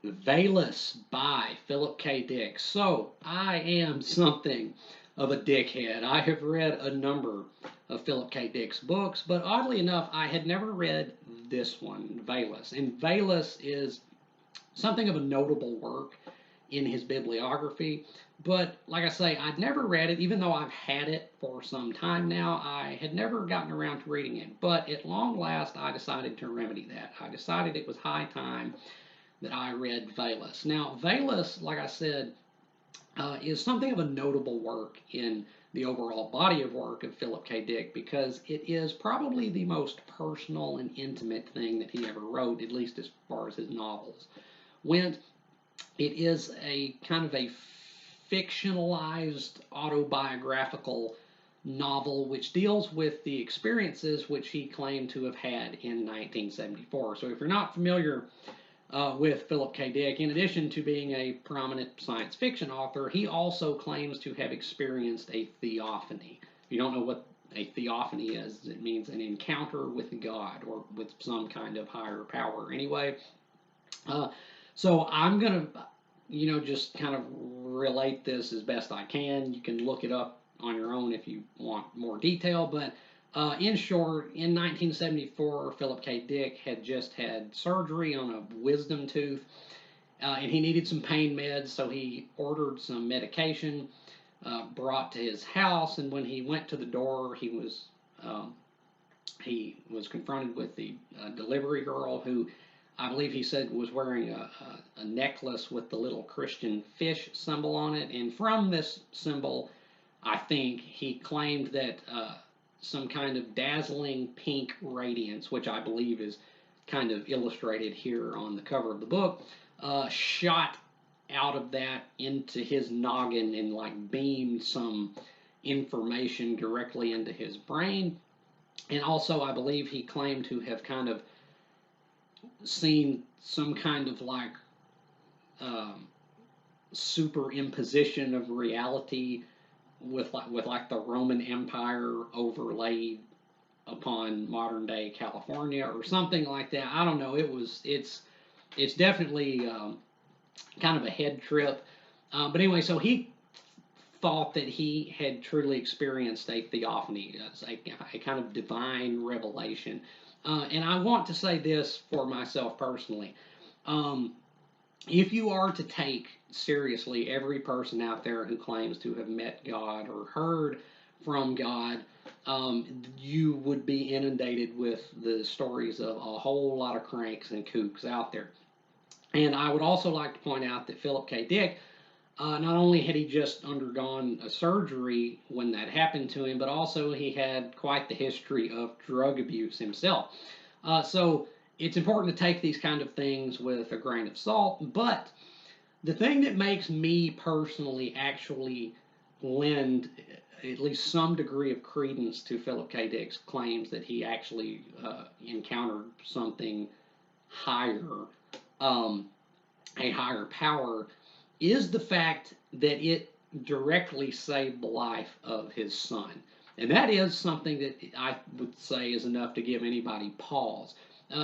VALIS by Philip K. Dick. So, I am something of a dickhead. I have read a number of Philip K. Dick's books, but oddly enough, I had never read this one, VALIS. And VALIS is something of a notable work in his bibliography. But like I say, I'd never read it, even though I've had it for some time now. I had never gotten around to reading it. But at long last, I decided to remedy that. I decided it was high time that I read VALIS. Now, VALIS, like I said, is something of a notable work in the overall body of work of Philip K. Dick because it is probably the most personal and intimate thing that he ever wrote, at least as far as his novels went. It is a kind of a fictionalized autobiographical novel which deals with the experiences which he claimed to have had in 1974. So if you're not familiar with Philip K. Dick, in addition to being a prominent science fiction author, he also claims to have experienced a theophany. If you don't know what a theophany is, it means an encounter with God or with some kind of higher power. Anyway, uh, so I'm going to, just kind of relate this as best I can. You can look it up on your own if you want more detail, but in short, in 1974, Philip K. Dick had just had surgery on a wisdom tooth, and he needed some pain meds, so he ordered some medication brought to his house. And when he went to the door, he was confronted with the delivery girl, who I believe he said was wearing a necklace with the little Christian fish symbol on it. And from this symbol, I think he claimed that some kind of dazzling pink radiance, which I believe is kind of illustrated here on the cover of the book, shot out of that into his noggin and like beamed some information directly into his brain. And also, I believe he claimed to have kind of seen some kind of like um, superimposition of reality with like the Roman Empire overlaid upon modern day California or something like that. I don't know. It's definitely kind of a head trip. But anyway, so he thought that he had truly experienced a theophany, a kind of divine revelation. And I want to say this for myself personally. Um, if you are to take seriously every person out there who claims to have met God or heard from God, you would be inundated with the stories of a whole lot of cranks and kooks out there. And I would also like to point out that Philip K. Dick, not only had he just undergone a surgery when that happened to him, but also he had quite the history of drug abuse himself. So it's important to take these kind of things with a grain of salt. But the thing that makes me personally actually lend at least some degree of credence to Philip K. Dick's claims that he actually encountered something higher, um, a higher power, is the fact that it directly saved the life of his son. And that is something that I would say is enough to give anybody pause.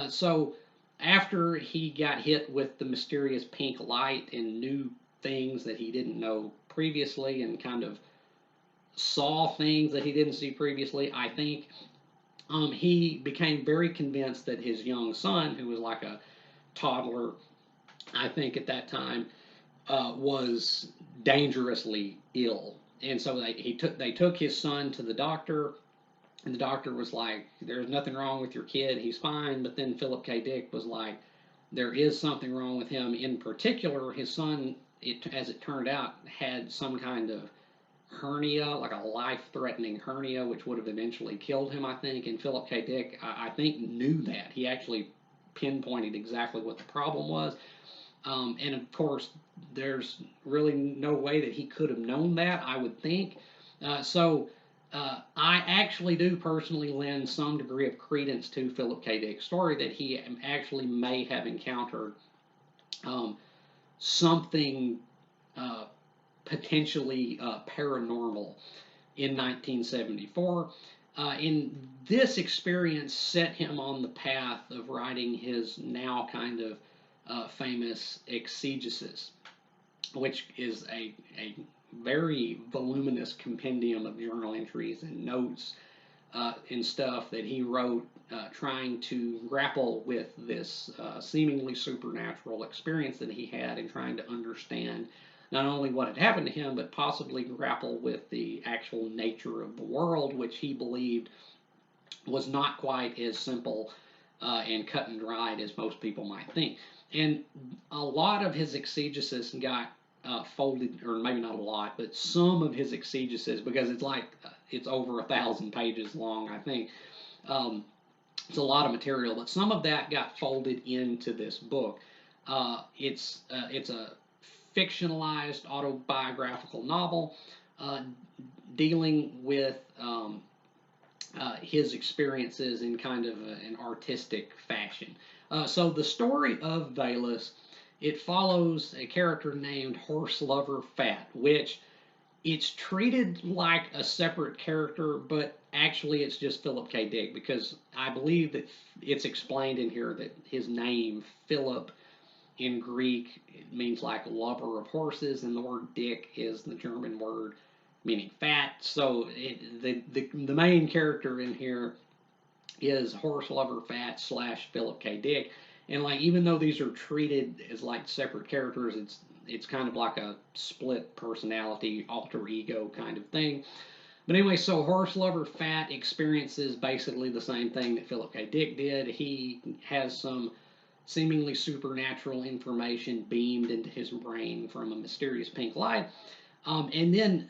So after he got hit with the mysterious pink light and knew things that he didn't know previously and kind of saw things that he didn't see previously, I think he became very convinced that his young son, who was like a toddler, I think at that time, was dangerously ill. And so they took his son to the doctor, and the doctor was like, "There's nothing wrong with your kid. He's fine." But then Philip K. Dick was like, "There is something wrong with him. In particular, his son, as it turned out, had some kind of hernia, like a life-threatening hernia, which would have eventually killed him, I think." And Philip K. Dick, I think, knew that. He actually pinpointed exactly what the problem was. And of course, there's really no way that he could have known that, I would think. So I actually do personally lend some degree of credence to Philip K. Dick's story that he actually may have encountered um, something uh, potentially paranormal in 1974. And this experience set him on the path of writing his now kind of famous exegesis, which is a very voluminous compendium of journal entries and notes and stuff that he wrote trying to grapple with this seemingly supernatural experience that he had and trying to understand not only what had happened to him, but possibly grapple with the actual nature of the world, which he believed was not quite as simple and cut and dried as most people might think. And a lot of his exegesis got folded, or maybe not a lot, but some of his exegesis, because it's over 1,000 pages long, I think. It's a lot of material, but some of that got folded into this book. It's a fictionalized autobiographical novel dealing with his experiences in kind of an artistic fashion. So the story of VALIS, it follows a character named Horse Lover Fat, which it's treated like a separate character, but actually it's just Philip K. Dick, because I believe that it's explained in here that his name, Philip, in Greek, it means like lover of horses, and the word Dick is the German word meaning fat. So the main character in here is Horse Lover Fat / Philip K. Dick. And like, even though these are treated as like separate characters, it's kind of like a split personality, alter ego kind of thing. But anyway, so Horse Lover Fat experiences basically the same thing that Philip K. Dick did. He has some seemingly supernatural information beamed into his brain from a mysterious pink light. And then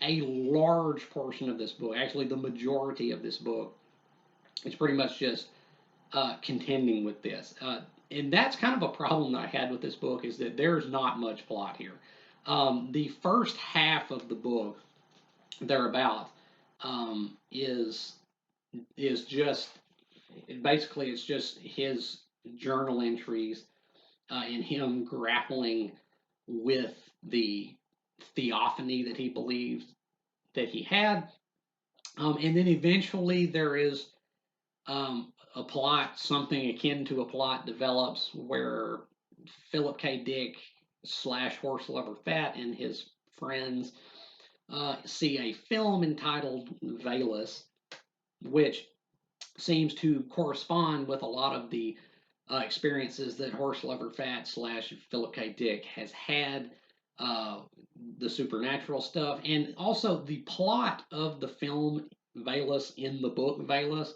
a large portion of this book, actually the majority of this book, is pretty much just contending with this. And that's kind of a problem that I had with this book, is that there's not much plot here. The first half of the book, thereabout, is just basically it's just his journal entries and him grappling with the theophany that he believed that he had. And then eventually there is a plot, something akin to a plot develops where Philip K. Dick / Horse Lover Fat and his friends see a film entitled VALIS, which seems to correspond with a lot of the experiences that Horse Lover Fat / Philip K. Dick has had, the supernatural stuff, and also the plot of the film VALIS in the book VALIS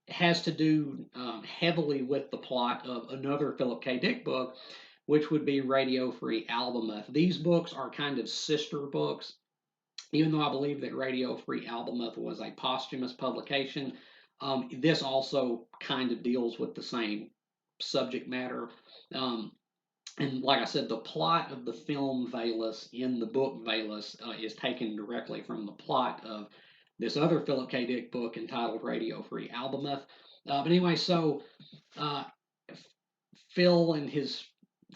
has to do heavily with the plot of another Philip K. Dick book, which would be Radio Free Albemuth. These books are kind of sister books, even though I believe that Radio Free Albemuth was a posthumous publication. This also kind of deals with the same subject matter. And like I said, the plot of the film VALIS in the book VALIS is taken directly from the plot of this other Philip K. Dick book entitled Radio Free Albemuth. But anyway, so uh, Phil and his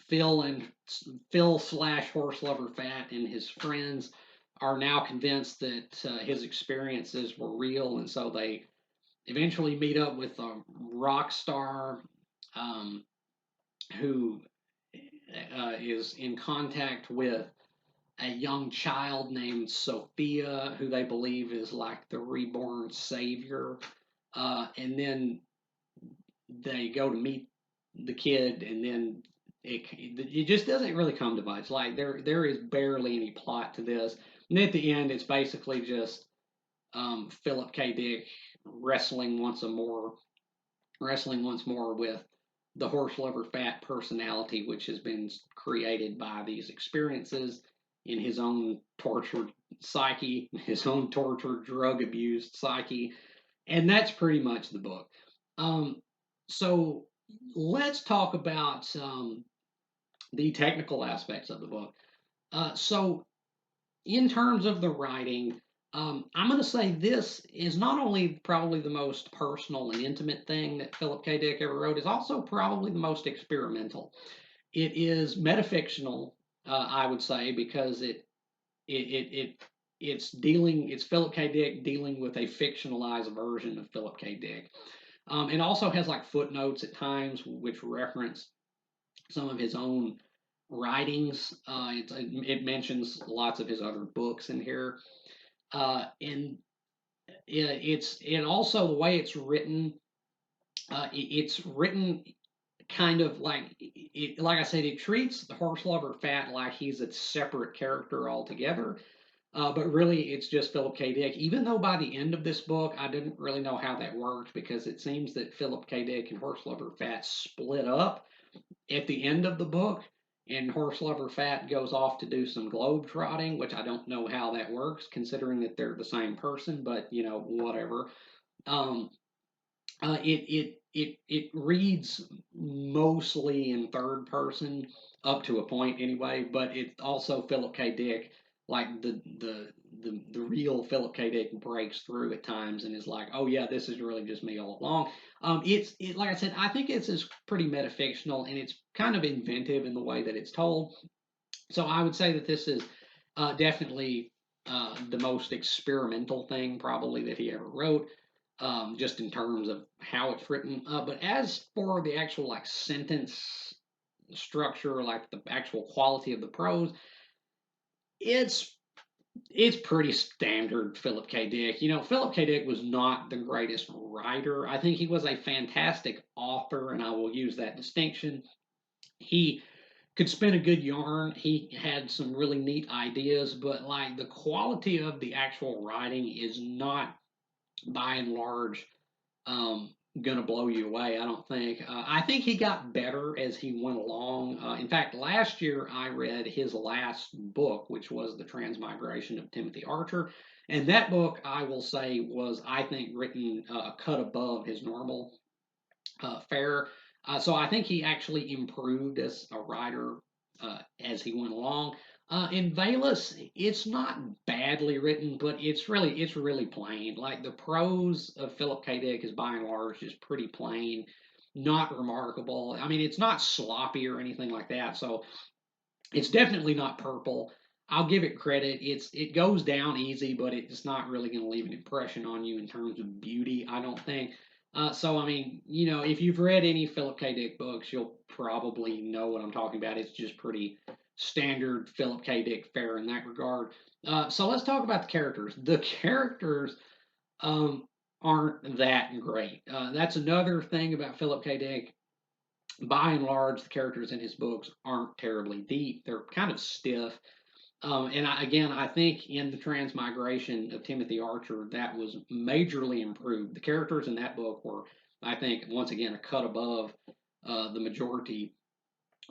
Phil / Horse Lover Fat and his friends are now convinced that his experiences were real, and so they eventually meet up with a rock star who is in contact with a young child named Sophia, who they believe is like the reborn savior. And then they go to meet the kid, and then it just doesn't really come to much. Like there is barely any plot to this. And at the end, it's basically just Philip K. Dick wrestling once more with the Horse Lover Fat personality, which has been created by these experiences in his own tortured psyche, his own tortured, drug abused psyche. And that's pretty much the book. So let's talk about the technical aspects of the book. So, in terms of the writing, I'm going to say this is not only probably the most personal and intimate thing that Philip K. Dick ever wrote, is also probably the most experimental. It is metafictional, I would say, because it's Philip K. Dick dealing with a fictionalized version of Philip K. Dick. It also has like footnotes at times which reference some of his own writings. It mentions lots of his other books in here, and it also the way it's written. It's written kind of like I said, it treats the horse lover Fat like he's a separate character altogether. But really, it's just Philip K. Dick. Even though by the end of this book, I didn't really know how that worked because it seems that Philip K. Dick and Horse Lover Fat split up at the end of the book, and Horse Lover Fat goes off to do some globe trotting, which I don't know how that works, considering that they're the same person. But whatever. Um, it reads mostly in third person up to a point anyway, but it also Philip K. Dick, like the real Philip K. Dick breaks through at times and is like, oh yeah, this is really just me all along. It like I said, I think it's pretty metafictional and it's kind of inventive in the way that it's told. So I would say that this is definitely the most experimental thing probably that he ever wrote, just in terms of how it's written. But as for the actual like sentence structure, like the actual quality of the prose, it's it's pretty standard Philip K. Dick. Philip K. Dick was not the greatest writer. I think he was a fantastic author, and I will use that distinction. He could spin a good yarn. He had some really neat ideas, but like the quality of the actual writing is not by and large gonna blow you away. I don't think. I think he got better as he went along. In fact, last year I read his last book, which was The Transmigration of Timothy Archer, and that book I will say was, I think, written a cut above his normal fare. So I think he actually improved as a writer as he went along. In Valus, it's not badly written, but it's really plain. Like the prose of Philip K. Dick is by and large just pretty plain, not remarkable. I mean, it's not sloppy or anything like that. So it's definitely not purple. I'll give it credit. It goes down easy, but it's not really going to leave an impression on you in terms of beauty, I don't think. So I mean, if you've read any Philip K. Dick books, you'll probably know what I'm talking about. It's just pretty standard Philip K. Dick fare in that regard. So let's talk about the characters. The characters um, aren't that great. That's another thing about Philip K. Dick. By and large, the characters in his books aren't terribly deep. They're kind of stiff. And again, I think in the Transmigration of Timothy Archer, that was majorly improved. The characters in that book were, I think, once again, a cut above the majority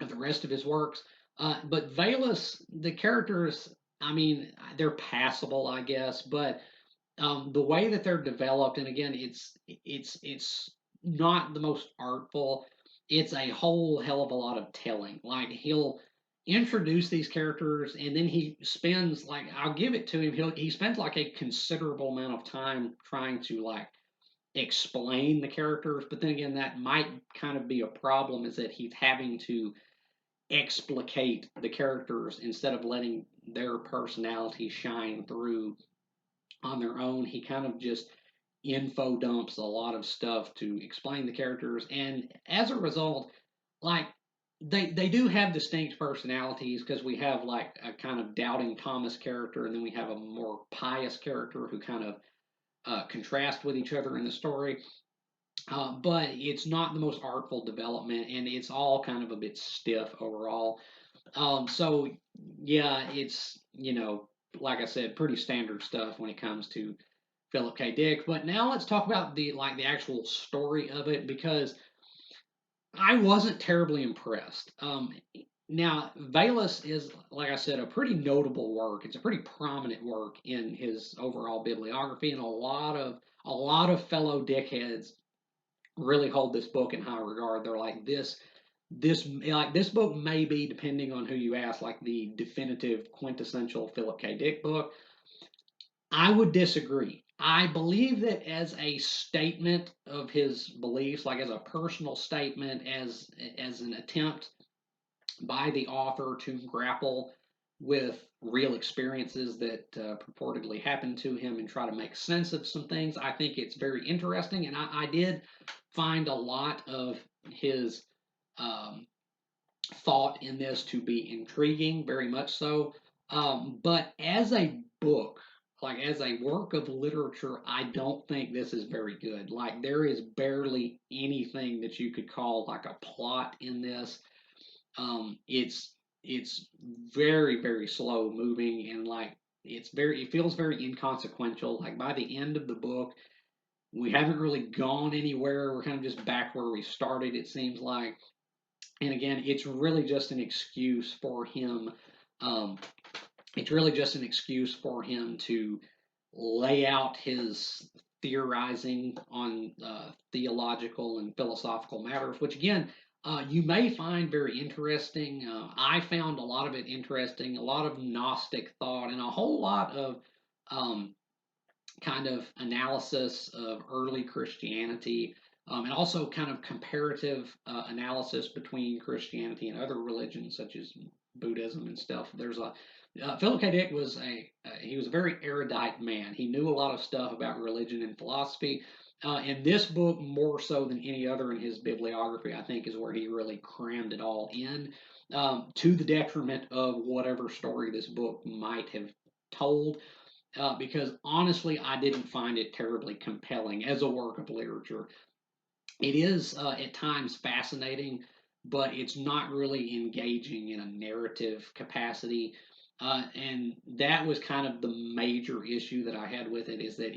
of the rest of his works. But Valus, the characters, I mean, they're passable, I guess, but the way that they're developed, and again, it's not the most artful. It's a whole hell of a lot of telling. Like he'll introduce these characters, and then he spends like I'll give it to him. He spends like a considerable amount of time trying to like explain the characters. But then again, that might kind of be a problem. Is that he's having to explicate the characters instead of letting their personality shine through on their own. He kind of just info dumps a lot of stuff to explain the characters, and as a result, like they do have distinct personalities because we have like a kind of doubting Thomas character, and then we have a more pious character who kind of contrast with each other in the story. But it's not the most artful development, and it's all kind of a bit stiff overall. So yeah, it's like I said, pretty standard stuff when it comes to Philip K. Dick. But now let's talk about the actual story of it because I wasn't terribly impressed. Now Valus is, like I said, a pretty notable work. It's a pretty prominent work in his overall bibliography, and a lot of fellow dickheads really hold this book in high regard. They're like this book may be, depending on who you ask, like the definitive quintessential Philip K. Dick book. I would disagree. I believe that as a statement of his beliefs, like as a personal statement, as an attempt by the author to grapple with real experiences that purportedly happened to him and try to make sense of some things, I think it's very interesting. And I did find a lot of his um, thought in this to be intriguing, very much so. But as a book, like as a work of literature, I don't think this is very good. Like there is barely anything that you could call like a plot in this. It's very very slow moving and like it feels very inconsequential. Like by the end of the book, we haven't really gone anywhere. We're kind of just back where we started. It seems like, and again, it's really just an excuse for him. Um, it's really just an excuse for him to lay out his theorizing on theological and philosophical matters, which again, you may find very interesting. I found a lot of it interesting, a lot of Gnostic thought, and a whole lot of um, kind of analysis of early Christianity, and also kind of comparative analysis between Christianity and other religions such as Buddhism and stuff. There's a Philip K. Dick was he was a very erudite man. He knew a lot of stuff about religion and philosophy. And this book, more so than any other in his bibliography, I think is where he really crammed it all in, to the detriment of whatever story this book might have told, because honestly, I didn't find it terribly compelling as a work of literature. It is at times fascinating, but it's not really engaging in a narrative capacity. And that was kind of the major issue that I had with it, is that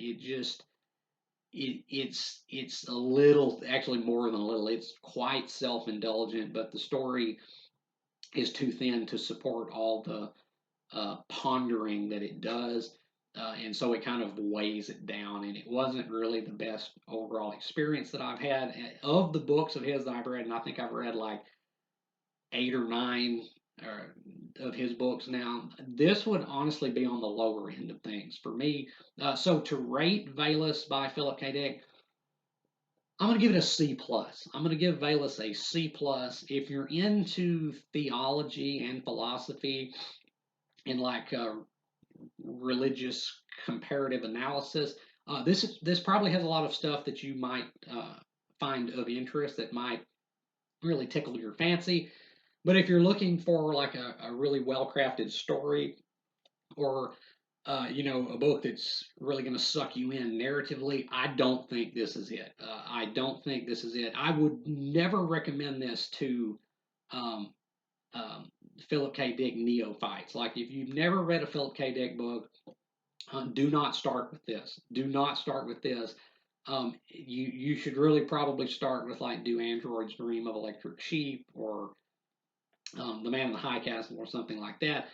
it's a little, actually more than a little, it's quite self-indulgent, but the story is too thin to support all the pondering that it does. And so it kind of weighs it down, and it wasn't really the best overall experience that I've had of the books of his that I've read. And I think I've read like 8 or 9 of his books now. This would honestly be on the lower end of things for me. So to rate Valus by Philip K. Dick, I'm going to give it a C plus. I'm going to give Valus a C plus. If you're into theology and philosophy and like religious comparative analysis. This probably has a lot of stuff that you might find of interest that might really tickle your fancy. But if you're looking for like a really well crafted story, or a book that's really going to suck you in narratively, I don't think this is it. I don't think this is it. I would never recommend this to um, Philip K. Dick neophytes. Like if you've never read a Philip K. Dick book, do not start with this. Do not start with this. You should really probably start with like Do Androids Dream of Electric Sheep, or The Man in the High Castle, or something like that.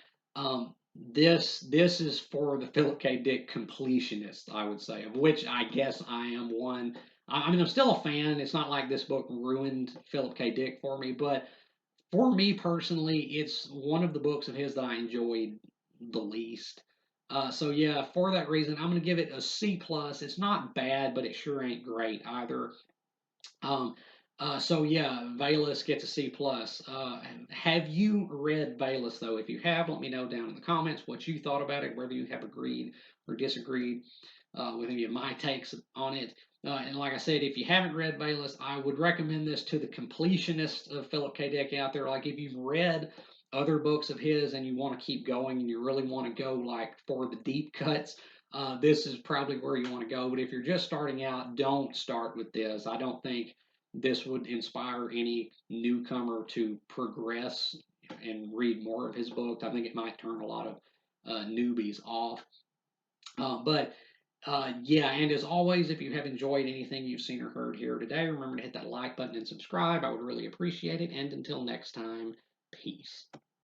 This is for the Philip K. Dick completionists, I would say, of which I guess I am one. I mean, I'm still a fan. It's not like this book ruined Philip K. Dick for me, but for me personally, it's one of the books of his that I enjoyed the least. So yeah, for that reason, I'm going to give it a C plus. It's not bad, but it sure ain't great either. Um, so yeah, Valus gets a C plus. Have you read Valus though? If you have, let me know down in the comments what you thought about it, whether you have agreed or disagreed with any of my takes on it. And like I said, if you haven't read Valus, I would recommend this to the completionists of Philip K. Dick out there. Like if you've read other books of his and you want to keep going and you really want to go like for the deep cuts, this is probably where you want to go. But if you're just starting out, don't start with this. I don't think this would inspire any newcomer to progress and read more of his books. I think it might turn a lot of newbies off. But yeah, and as always, if you have enjoyed anything you've seen or heard here today, remember to hit that like button and subscribe. I would really appreciate it. And until next time, peace.